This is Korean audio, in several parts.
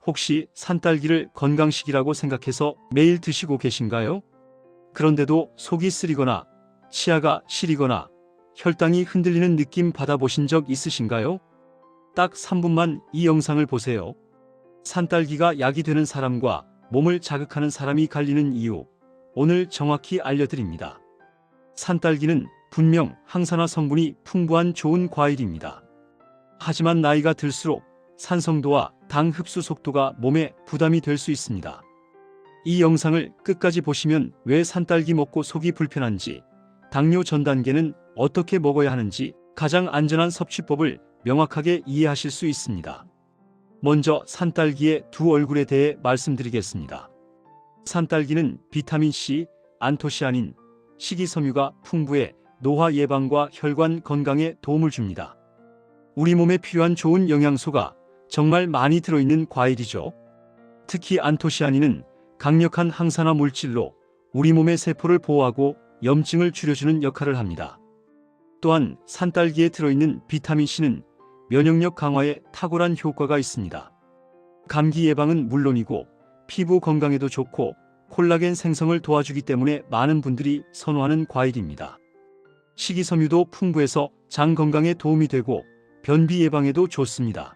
혹시 산딸기를 건강식이라고 생각해서 매일 드시고 계신가요? 그런데도 속이 쓰리거나 치아가 시리거나 혈당이 흔들리는 느낌 받아보신 적 있으신가요? 딱 3분만 이 영상을 보세요. 산딸기가 약이 되는 사람과 몸을 자극하는 사람이 갈리는 이유, 오늘 정확히 알려드립니다. 산딸기는 분명 항산화 성분이 풍부한 좋은 과일입니다. 하지만 나이가 들수록 산성도와 당 흡수 속도가 몸에 부담이 될 수 있습니다. 이 영상을 끝까지 보시면 왜 산딸기 먹고 속이 불편한지, 당뇨 전 단계는 어떻게 먹어야 하는지 가장 안전한 섭취법을 명확하게 이해하실 수 있습니다. 먼저 산딸기의 두 얼굴에 대해 말씀드리겠습니다. 산딸기는 비타민C, 안토시아닌, 식이섬유가 풍부해 노화 예방과 혈관 건강에 도움을 줍니다. 우리 몸에 필요한 좋은 영양소가 정말 많이 들어있는 과일이죠. 특히 안토시아닌은 강력한 항산화 물질로 우리 몸의 세포를 보호하고 염증을 줄여주는 역할을 합니다. 또한 산딸기에 들어있는 비타민C는 면역력 강화에 탁월한 효과가 있습니다. 감기 예방은 물론이고 피부 건강에도 좋고 콜라겐 생성을 도와주기 때문에 많은 분들이 선호하는 과일입니다. 식이섬유도 풍부해서 장 건강에 도움이 되고 변비 예방에도 좋습니다.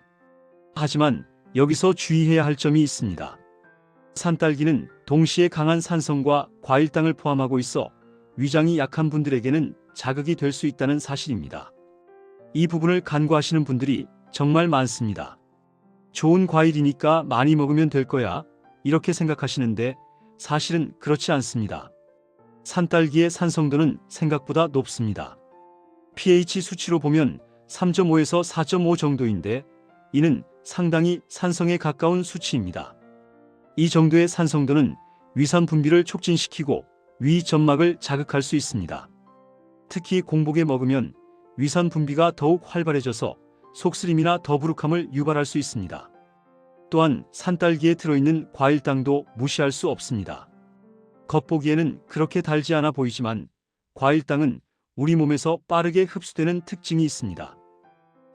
하지만 여기서 주의해야 할 점이 있습니다. 산딸기는 동시에 강한 산성과 과일당을 포함하고 있어 위장이 약한 분들에게는 자극이 될 수 있다는 사실입니다. 이 부분을 간과하시는 분들이 정말 많습니다. 좋은 과일이니까 많이 먹으면 될 거야, 이렇게 생각하시는데 사실은 그렇지 않습니다. 산딸기의 산성도는 생각보다 높습니다. pH 수치로 보면 3.5에서 4.5 정도인데 이는 상당히 산성에 가까운 수치입니다. 이 정도의 산성도는 위산 분비를 촉진시키고 위 점막을 자극할 수 있습니다. 특히 공복에 먹으면 위산 분비가 더욱 활발해져서 속쓰림이나 더부룩함을 유발할 수 있습니다. 또한 산딸기에 들어있는 과일당도 무시할 수 없습니다. 겉보기에는 그렇게 달지 않아 보이지만 과일당은 우리 몸에서 빠르게 흡수되는 특징이 있습니다.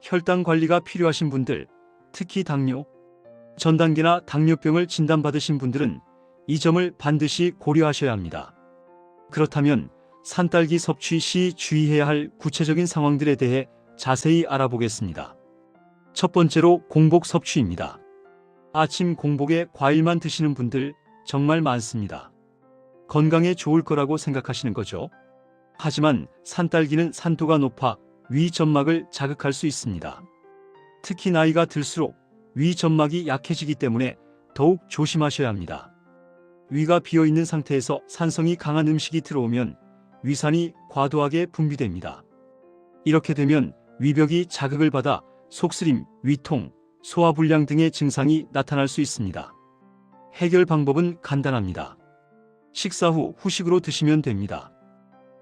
혈당 관리가 필요하신 분들, 특히 당뇨, 전 단계나 당뇨병을 진단받으신 분들은 이 점을 반드시 고려하셔야 합니다. 그렇다면 산딸기 섭취 시 주의해야 할 구체적인 상황들에 대해 자세히 알아보겠습니다. 첫 번째로 공복 섭취입니다. 아침 공복에 과일만 드시는 분들 정말 많습니다. 건강에 좋을 거라고 생각하시는 거죠. 하지만 산딸기는 산도가 높아 위 점막을 자극할 수 있습니다. 특히 나이가 들수록 위 점막이 약해지기 때문에 더욱 조심하셔야 합니다. 위가 비어있는 상태에서 산성이 강한 음식이 들어오면 위산이 과도하게 분비됩니다. 이렇게 되면 위벽이 자극을 받아 속쓰림, 위통, 소화불량 등의 증상이 나타날 수 있습니다. 해결 방법은 간단합니다. 식사 후 후식으로 드시면 됩니다.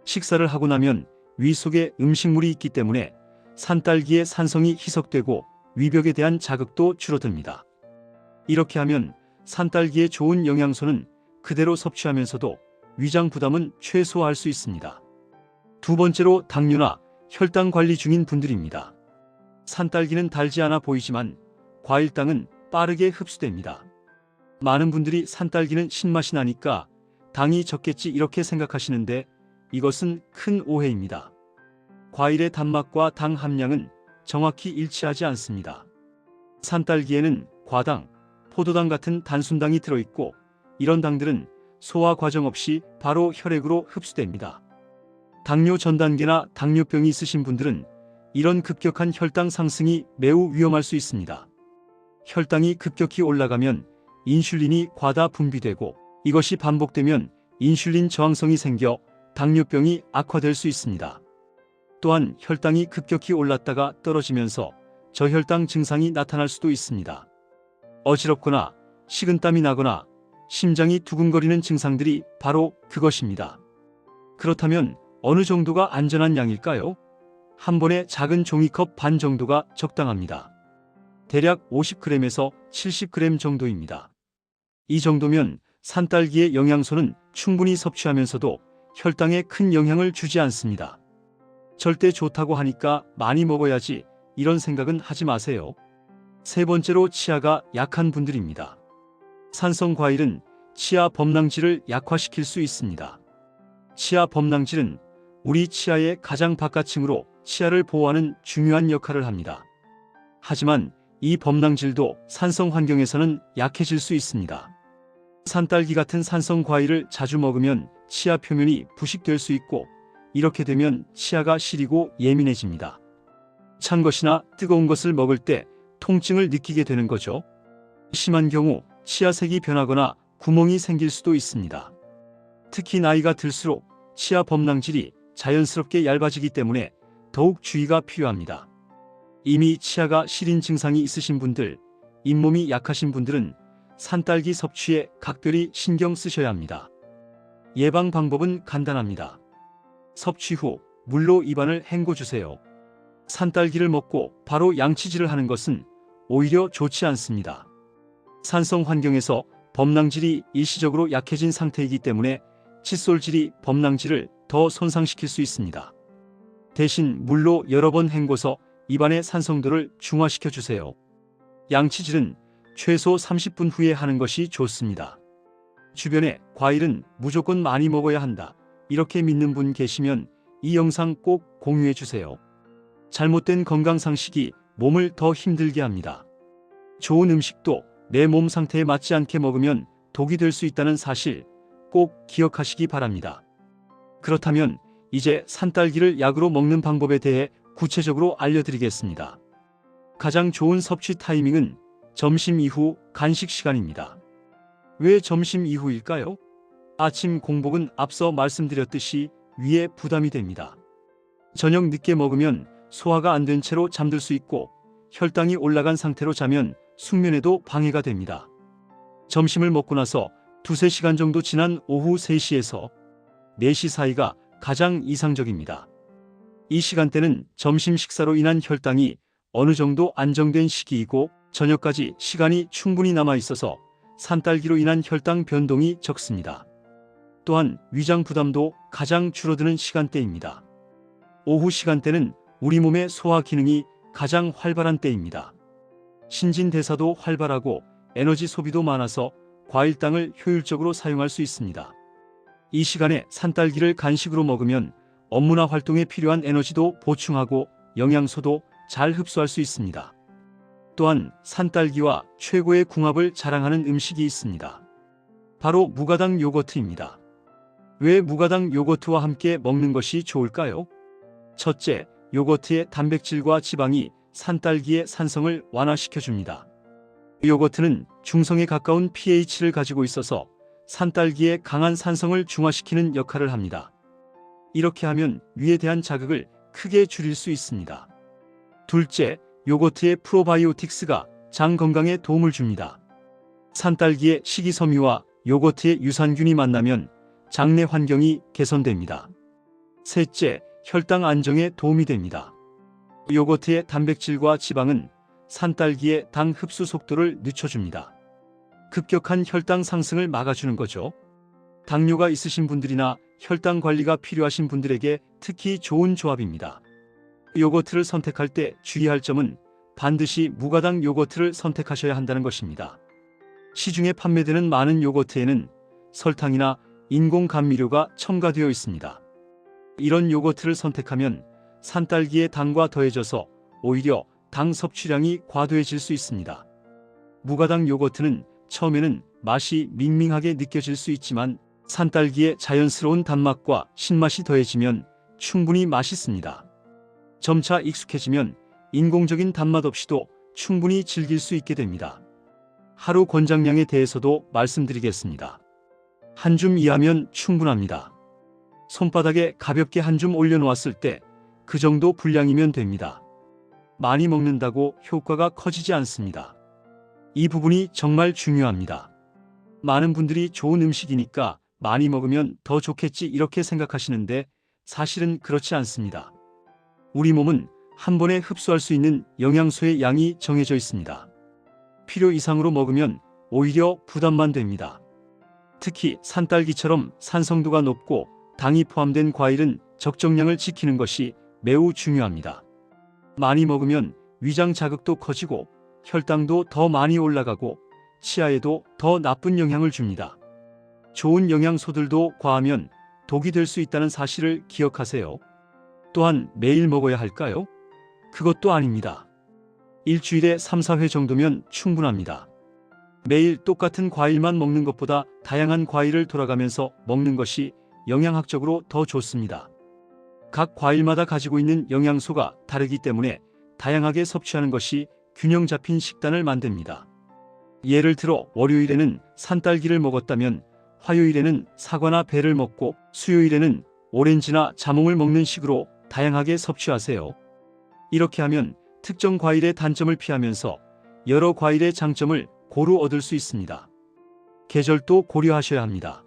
식사를 하고 나면 위 속에 음식물이 있기 때문에 산딸기의 산성이 희석되고 위벽에 대한 자극도 줄어듭니다. 이렇게 하면 산딸기의 좋은 영양소는 그대로 섭취하면서도 위장 부담은 최소화할 수 있습니다. 두 번째로 당뇨나 혈당 관리 중인 분들입니다. 산딸기는 달지 않아 보이지만 과일당은 빠르게 흡수됩니다. 많은 분들이 산딸기는 신맛이 나니까 당이 적겠지 이렇게 생각하시는데 이것은 큰 오해입니다. 과일의 단맛과 당 함량은 정확히 일치하지 않습니다. 산딸기에는 과당, 포도당 같은 단순당이 들어있고 이런 당들은 소화 과정 없이 바로 혈액으로 흡수됩니다. 당뇨 전 단계나 당뇨병이 있으신 분들은 이런 급격한 혈당 상승이 매우 위험할 수 있습니다. 혈당이 급격히 올라가면 인슐린이 과다 분비되고 이것이 반복되면 인슐린 저항성이 생겨 당뇨병이 악화될 수 있습니다. 또한 혈당이 급격히 올랐다가 떨어지면서 저혈당 증상이 나타날 수도 있습니다. 어지럽거나 식은땀이 나거나 심장이 두근거리는 증상들이 바로 그것입니다. 그렇다면 어느 정도가 안전한 양일까요? 한 번에 작은 종이컵 반 정도가 적당합니다. 대략 50g에서 70g 정도입니다. 이 정도면 산딸기의 영양소는 충분히 섭취하면서도 혈당에 큰 영향을 주지 않습니다. 절대 좋다고 하니까 많이 먹어야지 이런 생각은 하지 마세요. 세 번째로 치아가 약한 분들입니다. 산성 과일은 치아 범랑질을 약화시킬 수 있습니다. 치아 범랑질은 우리 치아의 가장 바깥층으로 치아를 보호하는 중요한 역할을 합니다. 하지만 이 범랑질도 산성 환경에서는 약해질 수 있습니다. 산딸기 같은 산성 과일을 자주 먹으면 치아 표면이 부식될 수 있고, 이렇게 되면 치아가 시리고 예민해집니다. 찬 것이나 뜨거운 것을 먹을 때 통증을 느끼게 되는 거죠. 심한 경우 치아색이 변하거나 구멍이 생길 수도 있습니다. 특히 나이가 들수록 치아 범랑질이 자연스럽게 얇아지기 때문에 더욱 주의가 필요합니다. 이미 치아가 시린 증상이 있으신 분들, 잇몸이 약하신 분들은 산딸기 섭취에 각별히 신경 쓰셔야 합니다. 예방 방법은 간단합니다. 섭취 후 물로 입안을 헹궈주세요. 산딸기를 먹고 바로 양치질을 하는 것은 오히려 좋지 않습니다. 산성 환경에서 범랑질이 일시적으로 약해진 상태이기 때문에 칫솔질이 범랑질을 더 손상시킬 수 있습니다. 대신 물로 여러 번 헹궈서 입안의 산성도를 중화시켜 주세요. 양치질은 최소 30분 후에 하는 것이 좋습니다. 주변에 과일은 무조건 많이 먹어야 한다, 이렇게 믿는 분 계시면 이 영상 꼭 공유해 주세요. 잘못된 건강상식이 몸을 더 힘들게 합니다. 좋은 음식도 내 몸 상태에 맞지 않게 먹으면 독이 될 수 있다는 사실 꼭 기억하시기 바랍니다. 그렇다면 이제 산딸기를 약으로 먹는 방법에 대해 구체적으로 알려드리겠습니다. 가장 좋은 섭취 타이밍은 점심 이후 간식 시간입니다. 왜 점심 이후일까요? 아침 공복은 앞서 말씀드렸듯이 위에 부담이 됩니다. 저녁 늦게 먹으면 소화가 안 된 채로 잠들 수 있고, 혈당이 올라간 상태로 자면 숙면에도 방해가 됩니다. 점심을 먹고 나서 두세 시간 정도 지난 오후 3시에서 4시 사이가 가장 이상적입니다. 이 시간대는 점심 식사로 인한 혈당이 어느 정도 안정된 시기이고, 저녁까지 시간이 충분히 남아 있어서 산딸기로 인한 혈당 변동이 적습니다. 또한 위장 부담도 가장 줄어드는 시간대입니다. 오후 시간대는 우리 몸의 소화 기능이 가장 활발한 때입니다. 신진대사도 활발하고 에너지 소비도 많아서 과일당을 효율적으로 사용할 수 있습니다. 이 시간에 산딸기를 간식으로 먹으면 업무나 활동에 필요한 에너지도 보충하고 영양소도 잘 흡수할 수 있습니다. 또한 산딸기와 최고의 궁합을 자랑하는 음식이 있습니다. 바로 무가당 요거트입니다. 왜 무가당 요거트와 함께 먹는 것이 좋을까요? 첫째, 요거트의 단백질과 지방이 산딸기의 산성을 완화시켜줍니다. 요거트는 중성에 가까운 pH를 가지고 있어서 산딸기의 강한 산성을 중화시키는 역할을 합니다. 이렇게 하면 위에 대한 자극을 크게 줄일 수 있습니다. 둘째, 요거트의 프로바이오틱스가 장 건강에 도움을 줍니다. 산딸기의 식이섬유와 요거트의 유산균이 만나면 장내 환경이 개선됩니다. 셋째, 혈당 안정에 도움이 됩니다. 요거트의 단백질과 지방은 산딸기의 당 흡수 속도를 늦춰줍니다. 급격한 혈당 상승을 막아주는 거죠. 당뇨가 있으신 분들이나 혈당 관리가 필요하신 분들에게 특히 좋은 조합입니다. 요거트를 선택할 때 주의할 점은 반드시 무가당 요거트를 선택하셔야 한다는 것입니다. 시중에 판매되는 많은 요거트에는 설탕이나 인공 감미료가 첨가되어 있습니다. 이런 요거트를 선택하면 산딸기의 당과 더해져서 오히려 당 섭취량이 과도해질 수 있습니다. 무가당 요거트는 처음에는 맛이 밍밍하게 느껴질 수 있지만 산딸기의 자연스러운 단맛과 신맛이 더해지면 충분히 맛있습니다. 점차 익숙해지면 인공적인 단맛 없이도 충분히 즐길 수 있게 됩니다. 하루 권장량에 대해서도 말씀드리겠습니다. 한 줌 이하면 충분합니다. 손바닥에 가볍게 한 줌 올려놓았을 때 그 정도 분량이면 됩니다. 많이 먹는다고 효과가 커지지 않습니다. 이 부분이 정말 중요합니다. 많은 분들이 좋은 음식이니까 많이 먹으면 더 좋겠지 이렇게 생각하시는데 사실은 그렇지 않습니다. 우리 몸은 한 번에 흡수할 수 있는 영양소의 양이 정해져 있습니다. 필요 이상으로 먹으면 오히려 부담만 됩니다. 특히 산딸기처럼 산성도가 높고 당이 포함된 과일은 적정량을 지키는 것이 매우 중요합니다. 많이 먹으면 위장 자극도 커지고 혈당도 더 많이 올라가고 치아에도 더 나쁜 영향을 줍니다. 좋은 영양소들도 과하면 독이 될 수 있다는 사실을 기억하세요. 또한 매일 먹어야 할까요? 그것도 아닙니다. 일주일에 3, 4회 정도면 충분합니다. 매일 똑같은 과일만 먹는 것보다 다양한 과일을 돌아가면서 먹는 것이 영양학적으로 더 좋습니다. 각 과일마다 가지고 있는 영양소가 다르기 때문에 다양하게 섭취하는 것이 균형 잡힌 식단을 만듭니다. 예를 들어 월요일에는 산딸기를 먹었다면 화요일에는 사과나 배를 먹고 수요일에는 오렌지나 자몽을 먹는 식으로 다양하게 섭취하세요. 이렇게 하면 특정 과일의 단점을 피하면서 여러 과일의 장점을 고루 얻을 수 있습니다. 계절도 고려하셔야 합니다.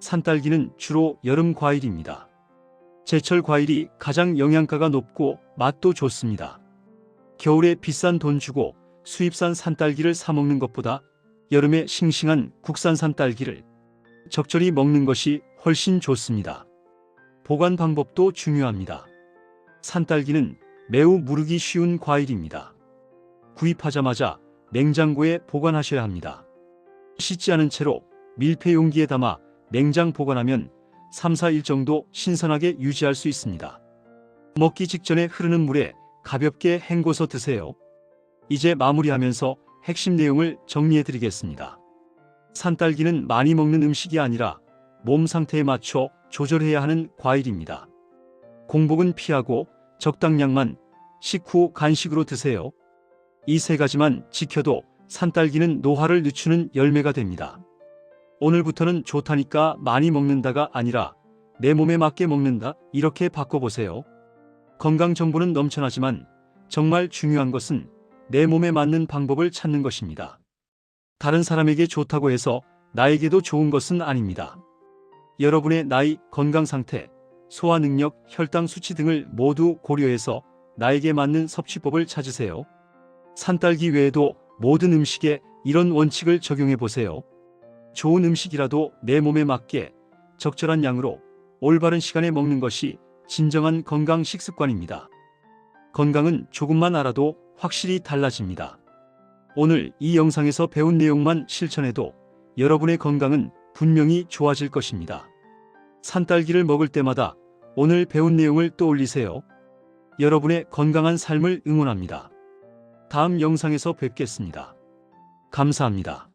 산딸기는 주로 여름 과일입니다. 제철 과일이 가장 영양가가 높고 맛도 좋습니다. 겨울에 비싼 돈 주고 수입산 산딸기를 사 먹는 것보다 여름에 싱싱한 국산산 딸기를 적절히 먹는 것이 훨씬 좋습니다. 보관 방법도 중요합니다. 산딸기는 매우 무르기 쉬운 과일입니다. 구입하자마자 냉장고에 보관하셔야 합니다. 씻지 않은 채로 밀폐 용기에 담아 냉장 보관하면 3, 4일 정도 신선하게 유지할 수 있습니다. 먹기 직전에 흐르는 물에 가볍게 헹궈서 드세요. 이제 마무리하면서 핵심 내용을 정리해 드리겠습니다. 산딸기는 많이 먹는 음식이 아니라 몸 상태에 맞춰 조절해야 하는 과일입니다. 공복은 피하고 적당량만 식후 간식으로 드세요. 이 세 가지만 지켜도 산딸기는 노화를 늦추는 열매가 됩니다. 오늘부터는 좋다니까 많이 먹는다가 아니라 내 몸에 맞게 먹는다, 이렇게 바꿔보세요. 건강 정보는 넘쳐나지만 정말 중요한 것은 내 몸에 맞는 방법을 찾는 것입니다. 다른 사람에게 좋다고 해서 나에게도 좋은 것은 아닙니다. 여러분의 나이, 건강 상태, 소화 능력, 혈당 수치 등을 모두 고려해서 나에게 맞는 섭취법을 찾으세요. 산딸기 외에도 모든 음식에 이런 원칙을 적용해 보세요. 좋은 음식이라도 내 몸에 맞게 적절한 양으로 올바른 시간에 먹는 것이 진정한 건강 식습관입니다. 건강은 조금만 알아도 확실히 달라집니다. 오늘 이 영상에서 배운 내용만 실천해도 여러분의 건강은 분명히 좋아질 것입니다. 산딸기를 먹을 때마다 오늘 배운 내용을 떠올리세요. 여러분의 건강한 삶을 응원합니다. 다음 영상에서 뵙겠습니다. 감사합니다.